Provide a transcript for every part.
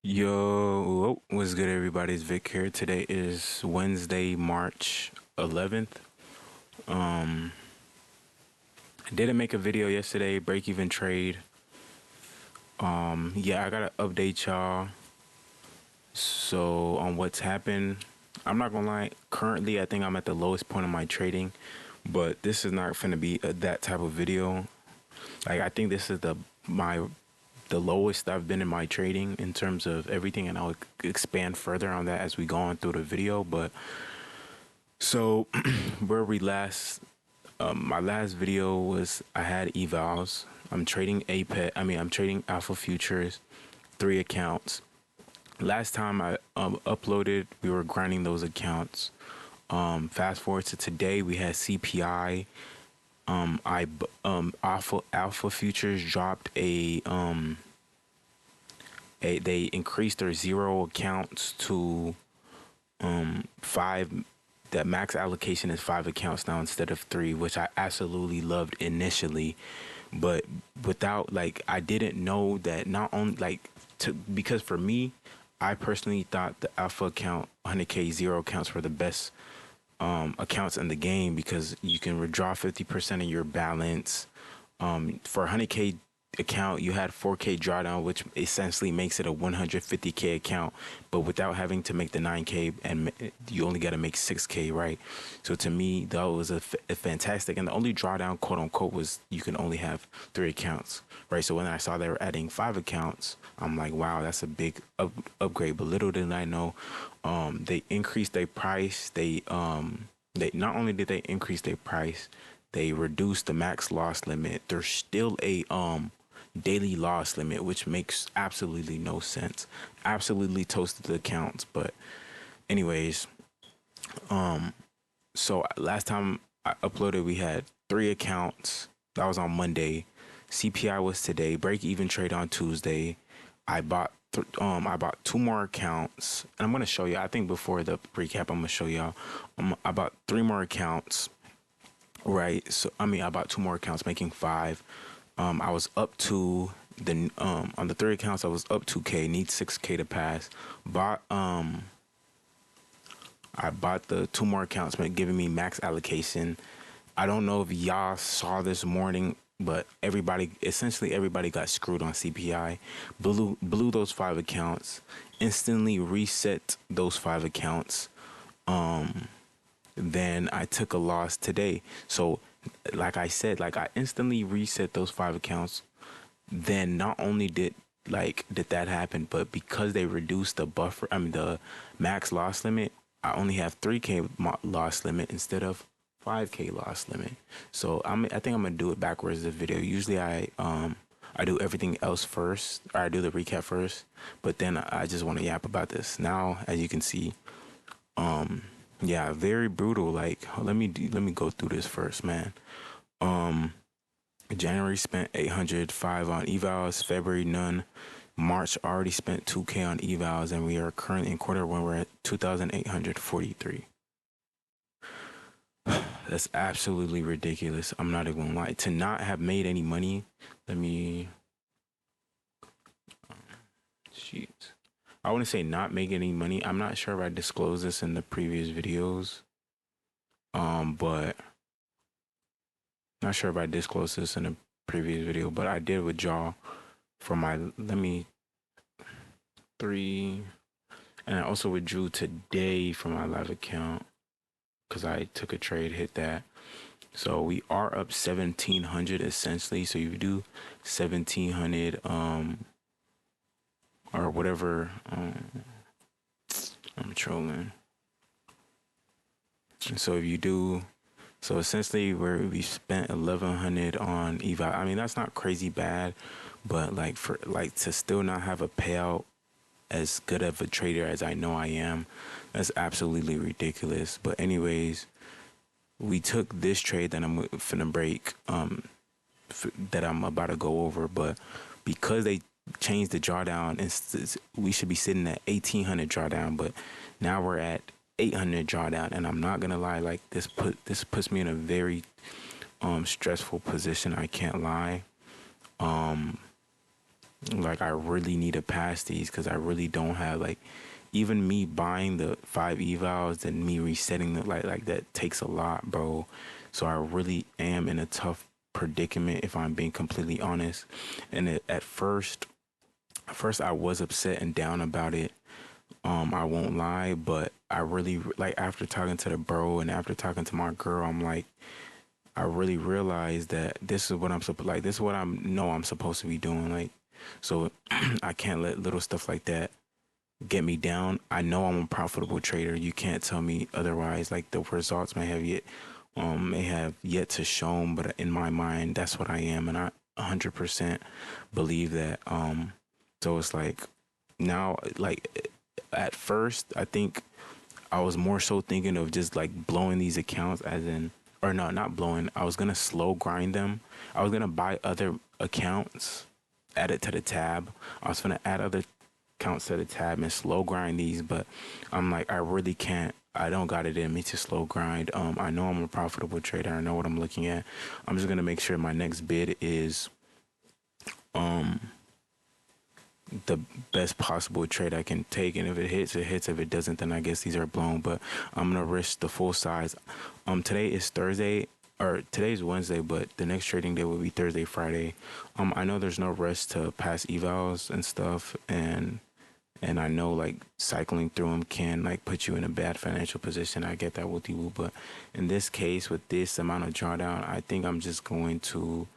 Yo, what's good, everybody? It's Vic here. Today is Wednesday, March 11th. Um, I didn't make a video yesterday, break even trade. Yeah, I gotta update y'all. So, on what's happened, I'm not gonna lie, currently, I think I'm at the lowest point of my trading, but this is not gonna be that type of video. Like, I think this is the lowest I've been in my trading in terms of everything, and I'll expand further on that as we go on through the video. But so where we last, my last video was I had evals. I'm trading APET. I'm trading Alpha Futures, 3 accounts. Last time I uploaded, we were grinding those accounts. Fast forward to today, we had CPI. Alpha Futures dropped they increased their 0 accounts to five. That max allocation is 5 accounts now instead of 3, which I absolutely loved initially. But without, like, I didn't know that, not only like to, because for me, I personally thought the alpha account 100k 0 accounts were the best accounts in the game, because you can withdraw 50% of your balance. For 100k account, you had 4k drawdown, which essentially makes it a 150k account, but without having to make the 9k, and you only got to make 6k, right? So to me, that was a fantastic. And the only drawdown, quote unquote, was you can only have 3 accounts, right? So when I saw they were adding 5 accounts, I'm like, wow, that's a big upgrade. But little did I know, they increased their price. They not only did they increase their price, they reduced the max loss limit. There's still a daily loss limit, which makes absolutely no sense. Absolutely toasted the accounts. But anyways, so last time I uploaded, we had 3 accounts. That was on Monday. CPI was today. Break even trade on Tuesday. I bought I bought 2 more accounts, and I'm gonna show you. I think before the recap, I'm gonna show y'all. I bought 3 more accounts. Right. So I bought 2 more accounts, making 5. I was up to the on the 3 accounts. I was up 2k. Need 6k to pass. Bought I bought the 2 more accounts, giving me max allocation. I don't know if y'all saw this morning, but essentially everybody got screwed on CPI. Blew those 5 accounts. Instantly reset those 5 accounts. Then I took a loss today. So, like I said, like, I instantly reset those 5 accounts. Then not only did that happen, but because they reduced the buffer, the max loss limit, I only have 3k loss limit instead of 5k loss limit. So I think I'm gonna do it backwards. The video. Usually I do everything else first, or I do the recap first, but then I just want to yap about this. Now, as you can see, yeah, very brutal. Like, let me go through this first, man. Um, January spent 805 on evals. February none. March already spent 2k on evals, and we are currently in quarter 1. We're at 2,843. That's absolutely ridiculous. I'm not even gonna lie. To not have made any money. Let me. Shoot. I wouldn't say not make any money. I'm not sure if I disclosed this in the previous videos. But not sure if I disclosed this in a previous video, but I did withdraw from my, let me, 3, and I also withdrew today from my live account because I took a trade, hit that. So we are up 1,700 essentially. So you do 1,700, or whatever. I'm trolling. And so if you do, so essentially we spent 1,100 on eval. I mean, that's not crazy bad, but like, for like, to still not have a payout as good of a trader as I know I am, that's absolutely ridiculous. But anyways, we took this trade that I'm finna break, that I'm about to go over, but because they changed the drawdown, we should be sitting at 1,800 drawdown, but now we're at 800 drawdown, and I'm not gonna lie, like, this puts me in a very stressful position. I can't lie. Like I really need to pass these because I really don't have like even me buying the 5 evals and me resetting the like that takes a lot, bro. So I really am in a tough predicament if I'm being completely honest. And at first I was upset and down about it. I won't lie, but I really like after talking to the bro and after talking to my girl, I'm like I really realized that this is what I'm supposed like this is what I know I'm supposed to be doing. Like so I can't let little stuff like that get me down. I know I'm a profitable trader. You can't tell me otherwise. Like the results may have yet to show, but in my mind, that's what I am, and I 100% believe that. So it's like now, like at first, I think I was more so thinking of just like blowing these accounts, as in, or no, not blowing. I was gonna slow grind them. I was gonna buy other accounts, add it to the tab. I was gonna add other accounts to the tab and slow grind these, but I'm like, I really can't. I don't got it in me to slow grind. I know I'm a profitable trader. I know what I'm looking at. I'm just gonna make sure my next bid is um the best possible trade I can take, and if it hits, it hits. If it doesn't, then I guess these are blown. But I'm gonna risk the full size. Today is Thursday, or today's Wednesday, but the next trading day will be Thursday, Friday. I know there's no rush to pass evals and stuff, and I know like cycling through them can like put you in a bad financial position. I get that with you, but in this case, with this amount of drawdown, I think I'm just going to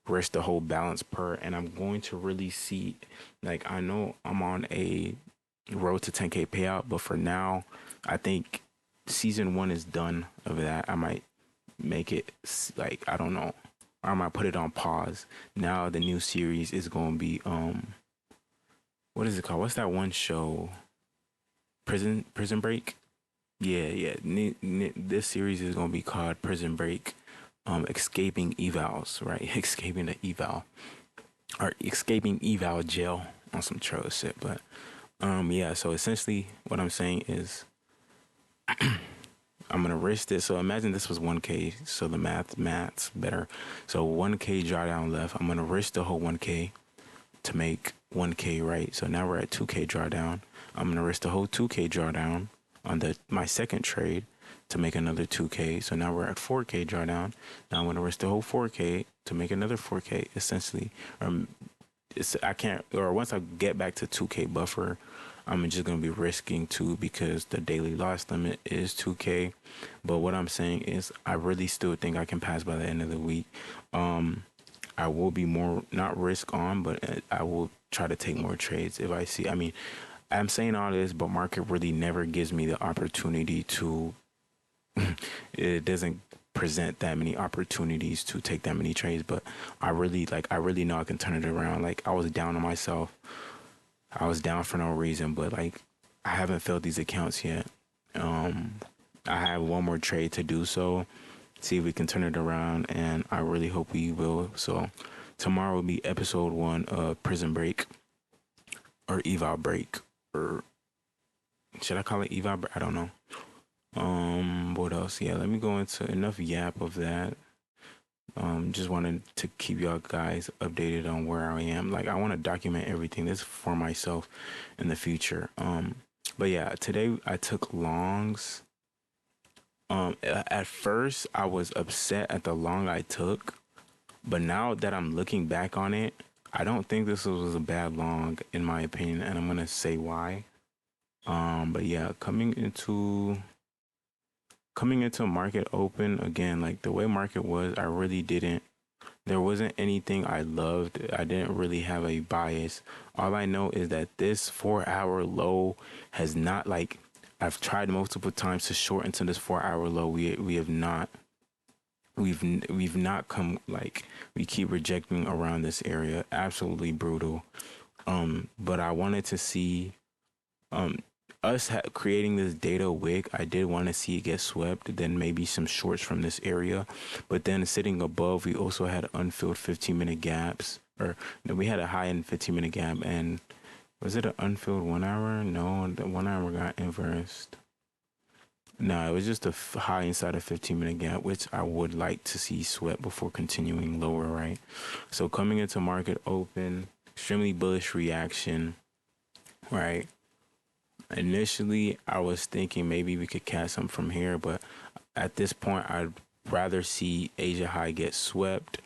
risk the whole balance per, and I'm going to really see. Like I know I'm on a road to 10K payout, but for now, I think season one is done of that. I might make it like I don't know, or I might put it on pause. Now the new series is going to be what is it called? What's that one show? Prison Break. Yeah, yeah. This series is gonna be called Prison Break. Escaping evals, right? Escaping the eval or escaping eval jail on some troll shit. But yeah. So essentially, what I'm saying is, I'm gonna risk this. So imagine this was 1K. So the math's better. So 1K drawdown left. I'm gonna risk the whole 1K to make 1K, right? So now we're at 2K drawdown. I'm gonna risk the whole 2K drawdown on my second trade to make another 2K. So now we're at 4K drawdown. Now I'm gonna risk the whole 4K to make another 4K. Essentially, I can't. Or once I get back to 2K buffer, I'm just gonna be risking 2 because the daily loss limit is 2K. But what I'm saying is, I really still think I can pass by the end of the week. I will be more not risk on, but I will try to take more trades if I see. I mean, I'm saying all this, but market really never gives me the opportunity to. It doesn't present that many opportunities to take that many trades, but I really know I can turn it around. Like I was down on myself. I was down for no reason, but like I haven't filled these accounts yet. I have one more trade to do so, see if we can turn it around, and I really hope we will. So tomorrow will be episode 1 of Prison Break or Eval Break, or should I call it Eval Break? I don't know. What else? Yeah, let me go into enough yap of that. Just wanted to keep y'all guys updated on where I am. Like I want to document everything. This for myself in the future. But yeah, today I took longs. At first I was upset at the long I took, but now that I'm looking back on it, I don't think this was a bad long in my opinion, and I'm gonna say why. But yeah, coming into market open again, like the way market was, I really didn't. There wasn't anything I loved. I didn't really have a bias. All I know is that this 4 hour low has not like I've tried multiple times to shorten to this 4 hour low. We have not. We've not come like we keep rejecting around this area. Absolutely brutal. But I wanted to see um us creating this data wick. I did want to see it get swept, then maybe some shorts from this area, but then sitting above we also had unfilled 15-minute gaps, or no, we had a high in 15-minute gap, and was it an unfilled 1 hour? No, the 1 hour got inversed. No, it was just a high inside a 15-minute gap, which I would like to see swept before continuing lower, right? So coming into market open, extremely bullish reaction, right? Initially, I was thinking maybe we could catch some from here, but at this point, I'd rather see Asia high get swept.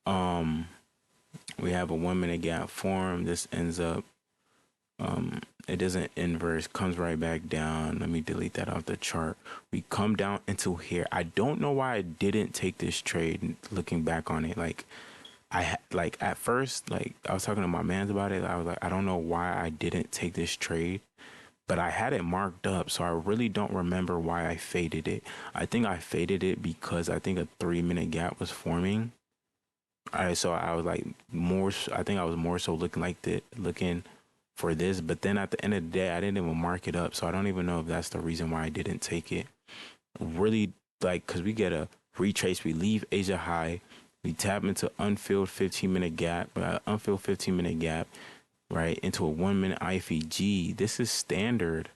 Um, we have a 1 minute gap form. This ends up, it doesn't inverse, comes right back down. Let me delete that off the chart. We come down into here. I don't know why I didn't take this trade. Looking back on it, like like at first, like I was talking to my mans about it. I was like, I don't know why I didn't take this trade, but I had it marked up, so I really don't remember why I faded it. I think I faded it because I think a 3 minute gap was forming. All right, so I was like I think I was more so looking for this, but then at the end of the day, I didn't even mark it up, so I don't even know if that's the reason why I didn't take it. Really, like, because we get a retrace, we leave Asia high, we tap into unfilled 15-minute gap, unfilled 15-minute gap, right, into a 1 minute IFEG. This is standard.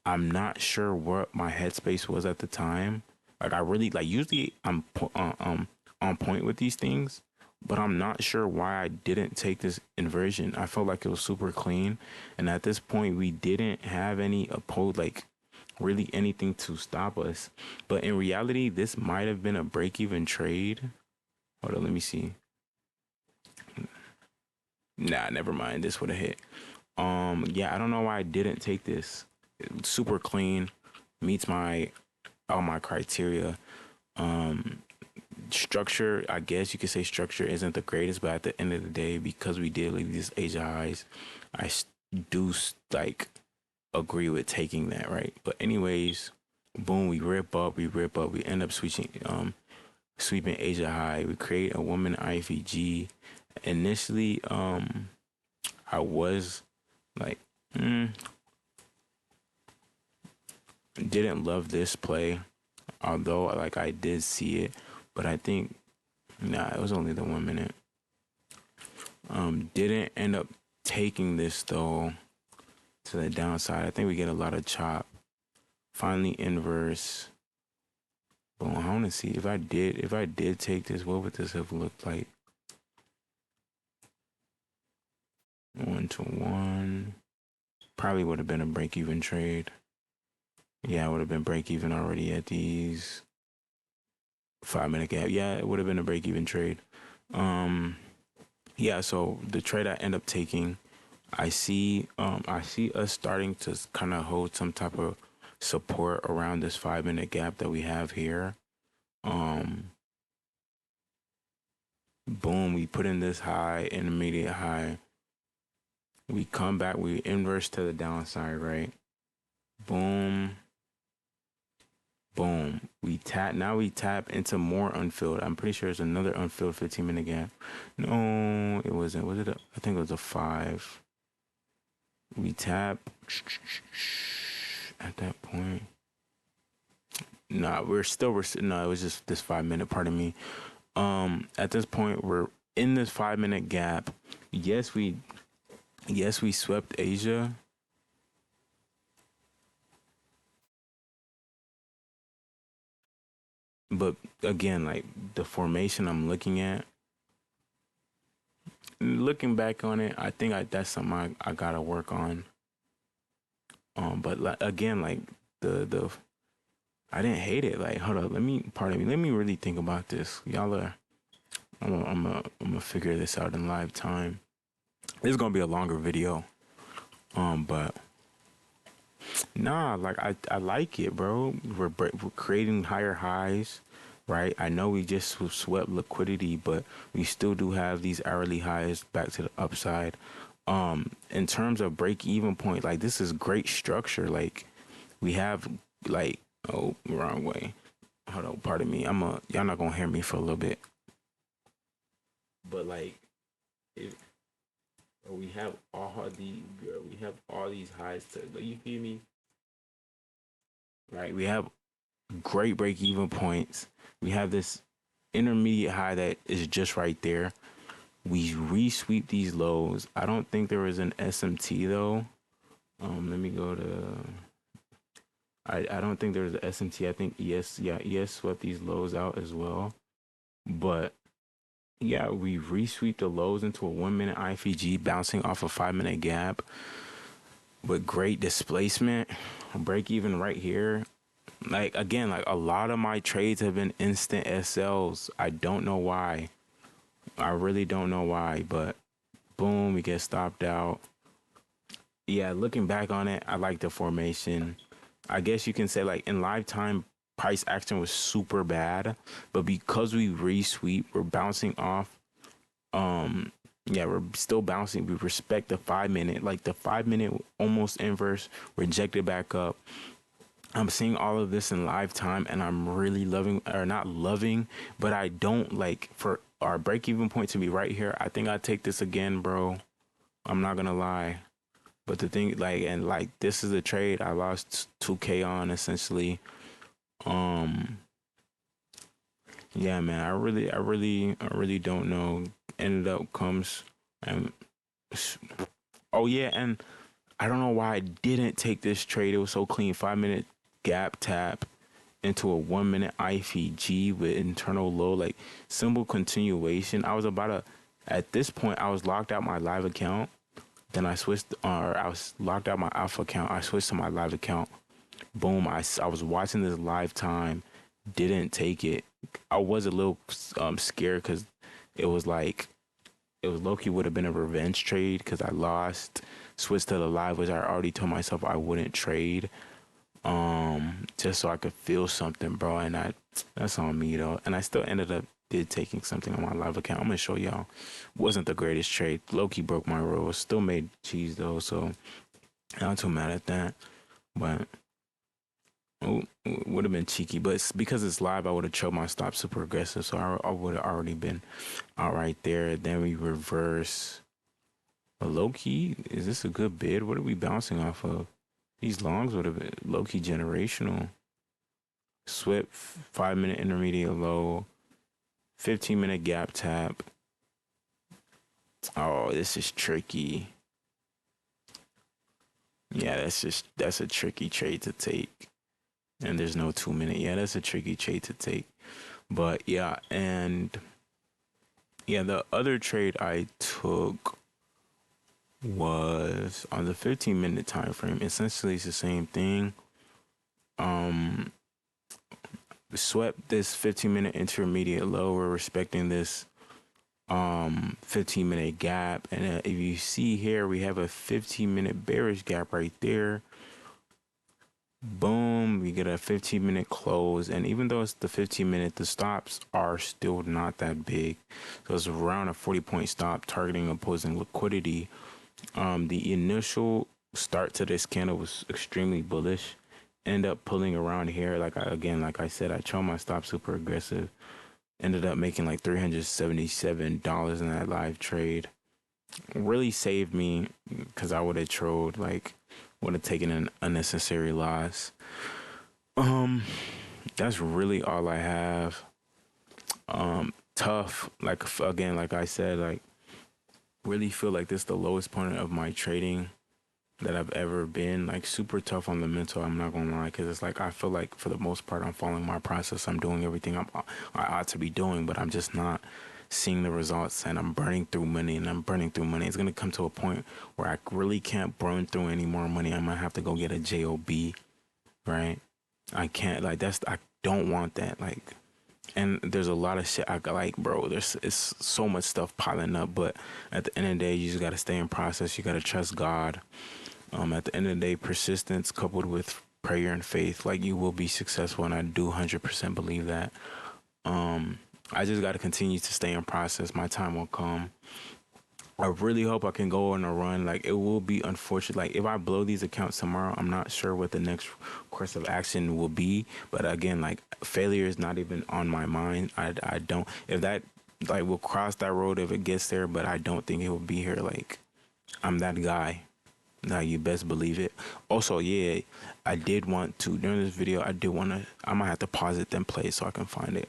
I'm not sure what my headspace was at the time. Like, I really, like, usually on point with these things, but I'm not sure why I didn't take this inversion. I felt like it was super clean, and at this point, we didn't have any like really anything to stop us. But in reality, this might have been a break-even trade. Hold on, let me see. Nah, never mind. This would have hit. Yeah, I don't know why I didn't take this. It's super clean, meets all my criteria. Structure, I guess you could say structure isn't the greatest, but at the end of the day, because we did leave these Asia highs, I do like agree with taking that, right? But anyways, boom, we rip up, we end up sweeping Asia high. We create a woman IFEG. Initially, I was like, didn't love this play, although like I did see it, but I think it was only the 1 minute. Didn't end up taking this though to the downside. I think we get a lot of chop. Finally inverse. Boom. I want to see if I did take this, what would this have looked like? 1-to-1. Probably would have been a break-even trade. Yeah, it would have been break-even already at these 5 minute gap. Yeah, it would have been a break-even trade. Yeah, so the trade I end up taking, I see us starting to kind of hold some type of support around this 5 minute gap that we have here. Boom, we put in this high, intermediate high. We come back, we inverse to the downside, right? Boom. Boom. We tap into more unfilled. I'm pretty sure it's another unfilled 15-minute gap. No, it wasn't. I think it was a 5. We tap at that point. Nah, no, it was just this 5 minute, pardon me. At this point we're in this 5 minute gap. Yes, we swept Asia. But again, like the formation I'm looking back on it, I think that's something I gotta work on. But again, like the I didn't hate it. Like, hold up, let me really think about this. Y'all are, I'm gonna figure this out in live time. This is gonna be a longer video. But nah, like I like it, bro. We're creating higher highs, right? I know we just swept liquidity, but we still do have these hourly highs back to the upside. In terms of break even point, like this is great structure. Like we have like, oh, wrong way. Hold on, pardon me. Y'all not gonna hear me for a little bit. But like, if we have all these highs to, like, you feel me? Right, we have great break even points. We have this intermediate high that is just right there. We re-sweep these lows. I don't think there was an SMT though. Let me go to. I don't think there was an SMT. I think ES swept these lows out as well. But Yeah, we resweep the lows into a 1 minute IFEG, bouncing off a 5 minute gap with great displacement. Break even right here. Like again, like a lot of my trades have been instant SLs. I don't know why. I really don't know why, but boom, we get stopped out. Yeah, looking back on it, I like the formation. I guess you can say like in live time, price action was super bad, but because we resweep, we're bouncing off. Um, yeah, we're still bouncing. We respect the 5 minute, like the 5 minute almost inverse, rejected back up. I'm seeing all of this in live time and I'm really loving, or not loving, but I don't like for our break even point to be right here. I think I take this again, bro. I'm not gonna lie. But the thing, like, and like, this is a trade I lost 2K on essentially. Um, yeah, man, I really don't know. Ended up comes and oh yeah, and I don't know why I didn't take this trade. It was so clean. 5 minute gap tap into a 1 minute IFEG with internal low, like symbol continuation. I was about to, at this point, I was locked out my live account. Then I switched, or I was locked out my alpha account. I switched to my live account. Boom. I was watching this live time. Didn't take it. I was a little scared because it was like, it was low key would have been a revenge trade because I lost. Switched to the live, which I already told myself I wouldn't trade. Just so I could feel something, bro. And that's on me though. And I still ended up did taking something on my live account. I'm gonna show y'all. Wasn't the greatest trade. Loki broke my rules. Still made cheese though, so not too mad at that. But oh, would have been cheeky. But because it's live, I would have chose my stop super aggressive. So I would have already been out right there. Then we reverse. But low key, is this a good bid? What are we bouncing off of? These longs would have been low key generational. Swift 5 minute intermediate low, 15 minute gap tap. Oh, this is tricky. Yeah, that's a tricky trade to take. And there's no 2 minute. Yeah, that's a tricky trade to take. But yeah, and yeah, the other trade I took was on the 15 minute time frame. Essentially, it's the same thing. Um, Swept this 15 minute intermediate low. We're respecting this 15 minute gap, and if you see here, we have a 15 minute bearish gap right there. Boom, we get a 15 minute close, and even though it's the 15 minute, the stops are still not that big. So it's around a 40 point stop targeting opposing liquidity. The initial start to this candle was extremely bullish. End up pulling around here, like I said, I chose my stop super aggressive. Ended up making like $377 in that live trade. Really saved me because I would have trolled, like would have taken an unnecessary loss. Um, that's really all I have. Tough, like again, like I said, like really feel like this is the lowest point of my trading that I've ever been. Like super tough on the mental. I'm not gonna lie, because it's like I feel like for the most part I'm following my process. I'm doing everything I ought to be doing, but I'm just not seeing the results, and I'm burning through money, and I'm burning through money. It's gonna come to a point where I really can't burn through any more money. I might have to go get a job, right? I can't, like, that's, I don't want that, like. And there's a lot of shit I got, like, bro, it's so much stuff piling up, but at the end of the day, you just gotta stay in process. You gotta trust God. At the end of the day, persistence coupled with prayer and faith, like, you will be successful, and I do 100% believe that. I just got to continue to stay in process. My time will come. I really hope I can go on a run. Like, it will be unfortunate. Like, if I blow these accounts tomorrow, I'm not sure what the next course of action will be. But again, like, failure is not even on my mind. I don't, if that, like, we'll cross that road if it gets there, but I don't think it will be here. Like, I'm that guy. Now you best believe it. Also, yeah, I did want to, during this video, I might have to pause it then play it so I can find it.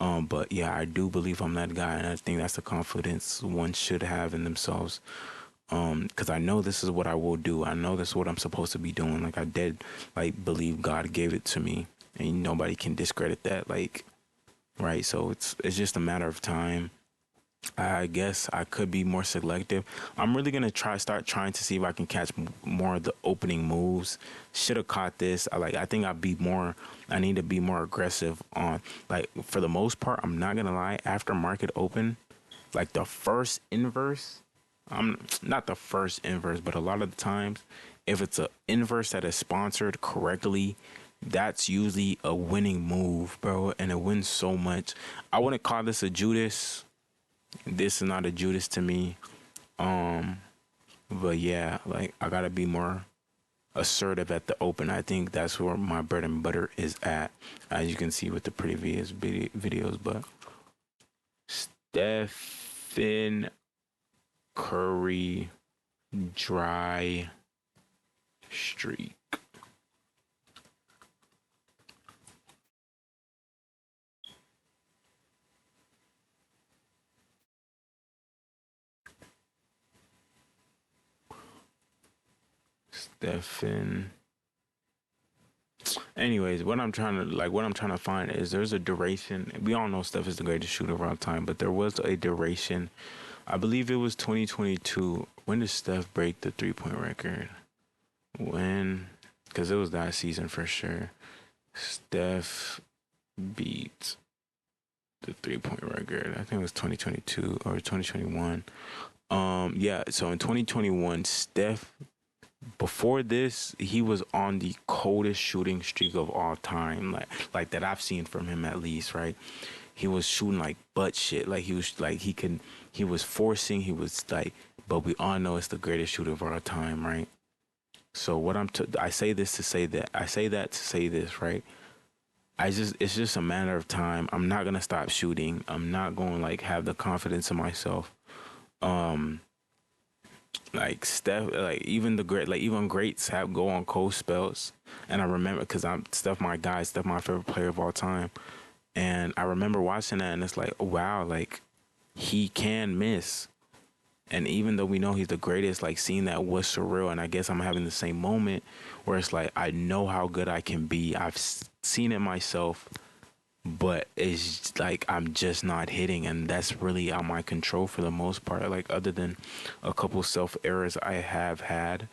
But yeah, I do believe I'm that guy, and I think that's the confidence one should have in themselves. Because I know this is what I will do. I know this is what I'm supposed to be doing. Like, I did, like, believe God gave it to me, and nobody can discredit that. Like, right? So it's just a matter of time. I guess I could be more selective. I'm really gonna start trying to see if I can catch more of the opening moves. Should have caught this. I think I'd be more. I need to be more aggressive on, like, for the most part. I'm not gonna lie. After market open, like the first inverse, I'm not the first inverse, but a lot of the times, if it's a inverse that is sponsored correctly, that's usually a winning move, bro, and it wins so much. I wouldn't call this a Judas. This is not a Judas to me. Um, but yeah, like I gotta be more assertive at the open. I think that's where my bread and butter is at, as you can see with the previous videos. But Stephen Curry dry streak. Stephen. Anyways, what I'm trying to find is there's a duration. We all know Steph is the greatest shooter of all time, but there was a duration. I believe it was 2022. When did Steph break the 3-point record? When? Because it was that season for sure. Steph beat the 3-point record. I think it was 2022 or 2021. Yeah. So in 2021, Steph, before this, he was on the coldest shooting streak of all time, like that I've seen from him at least, right? He was shooting like butt shit. Like he was forcing, he was like, but we all know it's the greatest shooter of our time, right? So I say this to say that, I say that to say this, right? It's just a matter of time. I'm not gonna stop shooting. I'm not going to like have the confidence in myself. Um, like Steph, like even the great, like even greats have go on cold spells, and I remember because I'm Steph, my guy, Steph, my favorite player of all time, and I remember watching that, and it's like, wow, like he can miss, and even though we know he's the greatest, like seeing that was surreal, and I guess I'm having the same moment where it's like I know how good I can be. I've seen it myself, but it's like I'm just not hitting, and that's really out my control for the most part. Like other than a couple self errors I have had,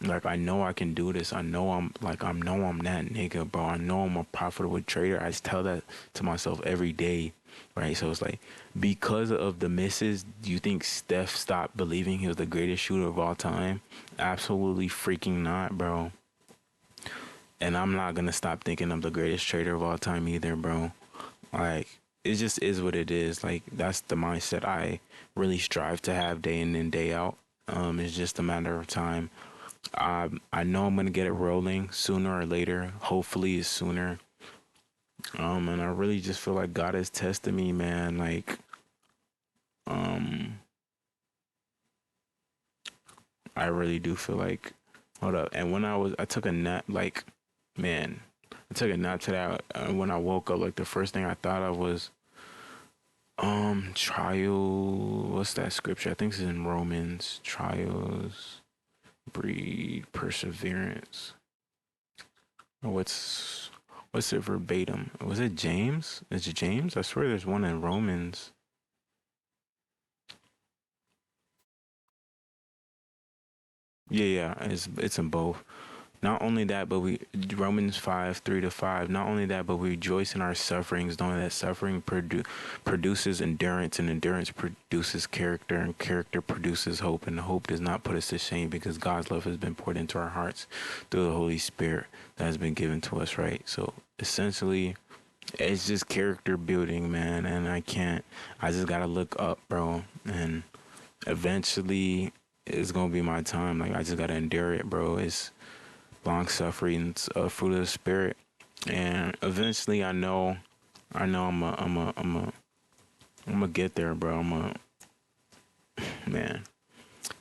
like I know I can do this. I know I'm that nigga, bro. I know I'm a profitable trader. I just tell that to myself every day, right? So it's like, because of the misses, do you think Steph stopped believing he was the greatest shooter of all time? Absolutely freaking not, bro. And I'm not gonna stop thinking I'm the greatest trader of all time either, bro. Like it just is what it is. Like that's the mindset I really strive to have day in and day out. It's just a matter of time. I know I'm gonna get it rolling sooner or later. Hopefully, it's sooner. And I really just feel like God is testing me, man. Like, um, I really do feel like, hold up. And I took a nap. Like, man, I took a nap today. When I woke up, like the first thing I thought of was, trial. What's that scripture? I think it's in Romans. Trials breed perseverance. Or what's it verbatim? Was it James? Is it James? I swear there's one in Romans. Yeah, it's in both. Not only that, but we Romans 5:3-5. Not only that, but we rejoice in our sufferings, knowing that suffering produces endurance, and endurance produces character, and character produces hope, and hope does not put us to shame because God's love has been poured into our hearts through the Holy Spirit that has been given to us, right? So essentially, it's just character building, man, and I just gotta look up, bro, and eventually it's gonna be my time. Like I just gotta endure it, bro. It's long suffering's a fruit of the spirit, and eventually I'm a get there, bro. Man.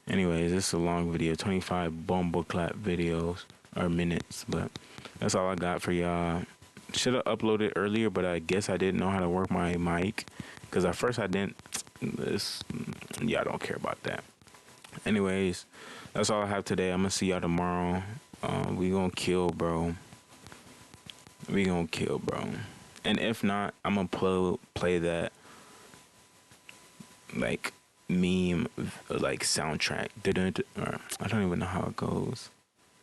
Anyways, this is a long video, 25 bumble clap videos or minutes, but that's all I got for y'all. Should have uploaded earlier, but I guess I didn't know how to work my mic because at first I didn't. This, yeah, I don't care about that. Anyways, that's all I have today. I'm gonna see y'all tomorrow. We gonna kill, bro. We gonna kill, bro. And if not, I'm gonna play that like meme like soundtrack. Or I don't even know how it goes.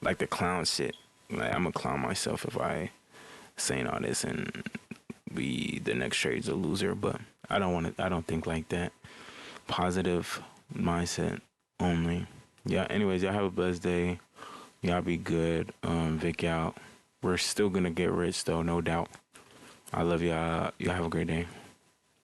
Like the clown shit. Like I'm gonna clown myself if I saying all this and be the next trade's a loser. But I don't want to. I don't think like that. Positive mindset only. Yeah. Anyways, y'all have a blessed day. Y'all be good. Vic out. We're still gonna get rich though, no doubt. I love y'all. Y'all have a great day.